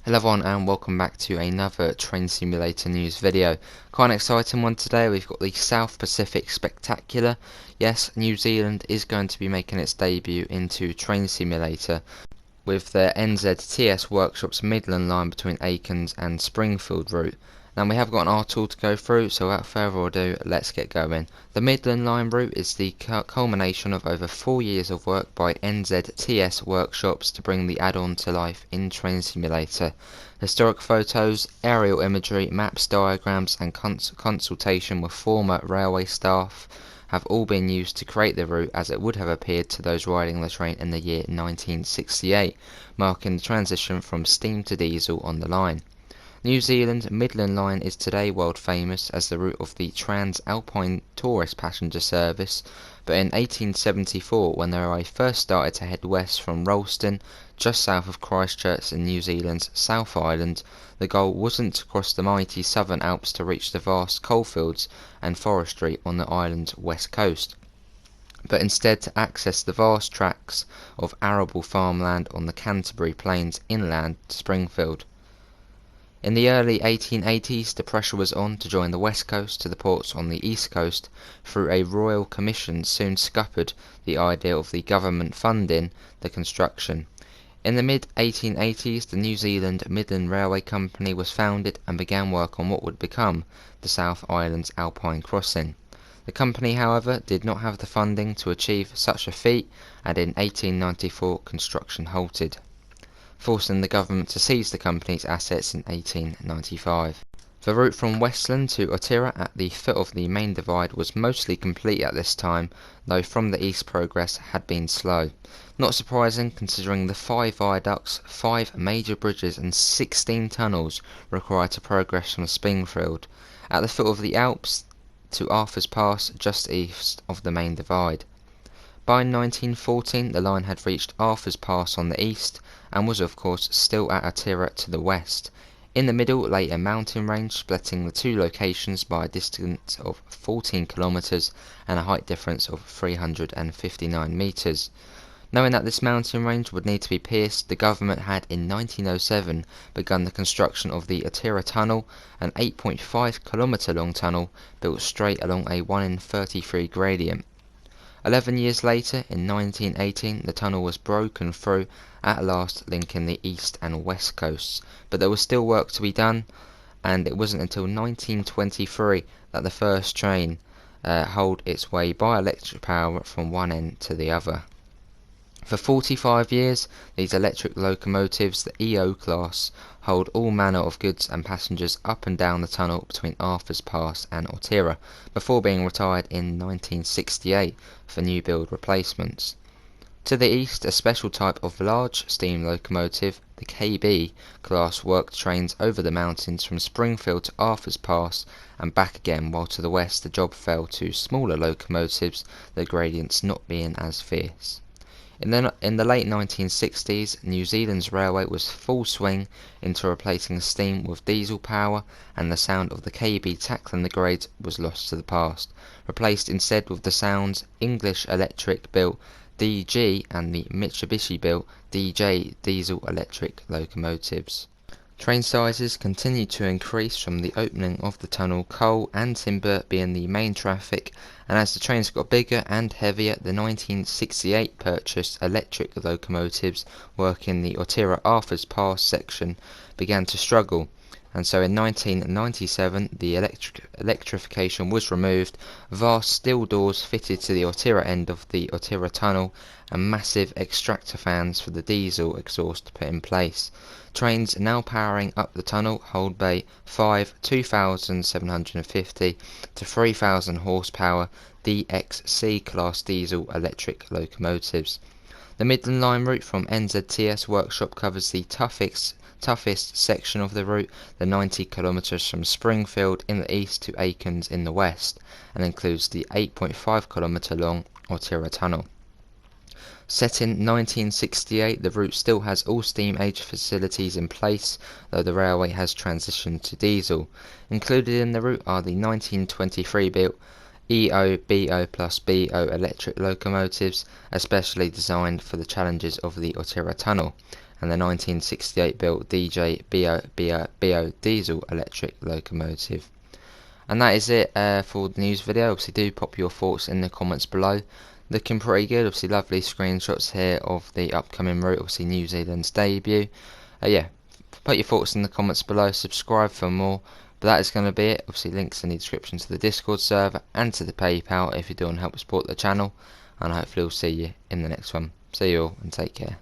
Hello everyone and welcome back to another train simulator news video. Quite an exciting one today. We've got the South Pacific Spectacular. Yes, New Zealand is going to be making its debut into train simulator with the NZTS Workshops Midland line between Aikens and Springfield route. Now we have got an R-tool to go through, so without further ado, let's get going. The Midland line route is the culmination of over 4 years of work by NZTS Workshops to bring the add-on to life in Train Simulator. Historic photos, aerial imagery, maps, diagrams and consultation with former railway staff have all been used to create the route as it would have appeared to those riding the train in the year 1968, marking the transition from steam to diesel on the line. New Zealand Midland Line is today world famous as the route of the Trans-Alpine tourist passenger service, but in 1874, when the railway first started to head west from Ralston, just south of Christchurch in New Zealand's South Island, the goal wasn't to cross the mighty Southern Alps to reach the vast coalfields and forestry on the island's west coast, but instead to access the vast tracts of arable farmland on the Canterbury Plains inland to Springfield. In the early 1880s, the pressure was on to join the west coast to the ports on the east coast through a royal commission soon scuppered the idea of the government funding the construction. In the mid-1880s, the New Zealand Midland Railway Company was founded and began work on what would become the South Island's Alpine Crossing. The company, however, did not have the funding to achieve such a feat, and in 1894 construction halted, forcing the government to seize the company's assets in 1895. The route from Westland to Otira at the foot of the main divide was mostly complete at this time, though from the east progress had been slow. Not surprising considering the 5 viaducts, 5 major bridges and 16 tunnels required to progress from Springfield at the foot of the Alps to Arthur's Pass just east of the main divide. By 1914 the line had reached Arthur's Pass on the east and was of course still at Otira to the west. In the middle lay a mountain range splitting the two locations by a distance of 14 kilometers and a height difference of 359 meters. Knowing that this mountain range would need to be pierced, the government had in 1907 begun the construction of the Otira Tunnel, an 8.5 kilometer long tunnel built straight along a 1 in 33 gradient. 11 years later, in 1918, the tunnel was broken through, at last linking the east and west coasts, but there was still work to be done, and it wasn't until 1923 that the first train hauled its way by electric power from one end to the other. For 45 years, these electric locomotives, the EO class, hauled all manner of goods and passengers up and down the tunnel between Arthur's Pass and Otira, before being retired in 1968 for new build replacements. To the east, a special type of large steam locomotive, the KB class, worked trains over the mountains from Springfield to Arthur's Pass and back again, while to the west the job fell to smaller locomotives, the gradients not being as fierce. In the late 1960s, New Zealand's railway was full swing into replacing steam with diesel power, and the sound of the KB tackling the grades was lost to the past, replaced instead with the sounds English Electric built DG and the Mitsubishi built DJ diesel electric locomotives. Train sizes continued to increase from the opening of the tunnel, coal and timber being the main traffic, and as the trains got bigger and heavier, the 1968 purchased electric locomotives working the Otira Arthur's Pass section began to struggle, and so in 1997 the electrification was removed, vast steel doors fitted to the Otira end of the Otira tunnel, and massive extractor fans for the diesel exhaust put in place. Trains now powering up the tunnel hold bay 5 2,750 to 3,000 horsepower DXC class diesel electric locomotives. The Midland Line route from NZTS Workshop covers the toughest section of the route, the 90 kilometers from Springfield in the east to Aikens in the west, and includes the 8.5 kilometer long Otira Tunnel. Set in 1968, the route still has all steam age facilities in place, though the railway has transitioned to diesel. Included in the route are the 1923 built EO/BO electric locomotives, especially designed for the challenges of the Otira tunnel, and the 1968 built DJ/BO diesel electric locomotive. And that is it for the news video. Obviously do pop your thoughts in the comments below. Looking pretty good, obviously lovely screenshots here of the upcoming route, obviously New Zealand's debut. Yeah, put your thoughts in the comments below, subscribe for more. But that is going to be it. Obviously links in the description to the Discord server and to the PayPal if you do want to help support the channel. And hopefully we'll see you in the next one. See you all and take care.